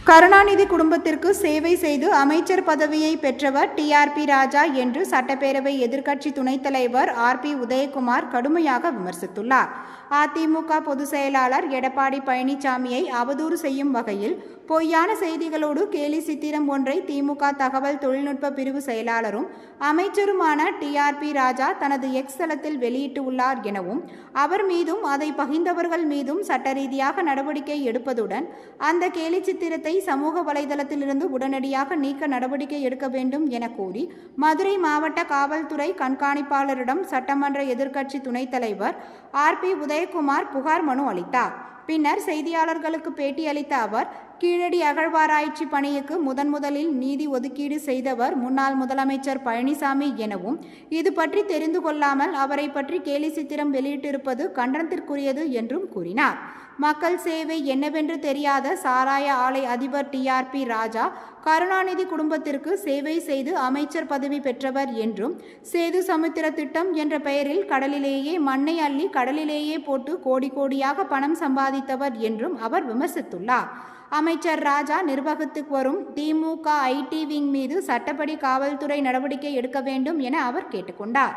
கருணாநிதி குடும்பத்திற்கு சேவை செய்து அமைச்சர் பதவியை பெற்றவர் டிஆர்பி ராஜா என்று சட்டப்பேரவை எதிர்க்கட்சி துணைத் தலைவர் ஆர்பி உதயகுமார் கடுமையாக விமர்சித்துள்ளார். அதிமுக பொதுச் செயலாளர் எடப்பாடி பழனிசாமியை அவதூறு செய்யும் வகையில் பொய்யான செய்திகளோடு கேலி சித்திரம் ஒன்றை திமுக தகவல் தொழில்நுட்ப பிரிவு செயலாளரும் அமைச்சருமான டிஆர்பி ராஜா தனது எக்ஸ் தளத்தில் வெளியிட்டுள்ளார் எனவும், அவர் மீதும் அதை பகிர்ந்தவர்கள் மீதும் சட்டரீதியாக நடவடிக்கை எடுப்பதுடன் அந்த கேலி சித்திரத்தை சமூக வலைதளத்திலிருந்து உடனடியாக நீக்க நடவடிக்கை எடுக்க வேண்டும் என கோரி மதுரை மாவட்ட காவல்துறை கண்காணிப்பாளரிடம் சட்டமன்ற எதிர்க்கட்சி துணைத் தலைவர் ஆர்பி உதயகுமார் புகார் மனு அளித்தார். பின்னர் செய்தியாளர்களுக்கு பேட்டியளித்த அவர், கீழடி அகழ்வாராய்ச்சி பணிக்கு முதலில் நிதி ஒதுக்கீடு செய்தவர் முன்னாள் முதலமைச்சர் பழனிசாமி எனவும், இது பற்றி தெரிந்து கொள்ளாமல் அவரை பற்றி கேலி சித்திரம் வெளியிட்டிருப்பது கண்டனத்திற்குரியது என்றும் கூறினார். மக்கள் சேவை என்னவென்று தெரியாத சாராய ஆலை அதிபர் டிஆர்பி ராஜா கருணாநிதி குடும்பத்திற்கு சேவை செய்து அமைச்சர் பதவி பெற்றவர் என்றும், சேது சமுத்திர திட்டம் என்ற பெயரில் கடலிலேயே மண்ணை அள்ளி கடலிலேயே போட்டு கோடி கோடியாக பணம் சம்பாதித்தவர் என்றும் அவர் விமர்சித்துள்ளார். அமைச்சர் ராஜா நிர்வாகத்துக்கு வரும் திமுக ஐடி விங் மீது சட்டப்படி காவல்துறை நடவடிக்கை எடுக்க வேண்டும் என அவர் கேட்டுக்கொண்டார்.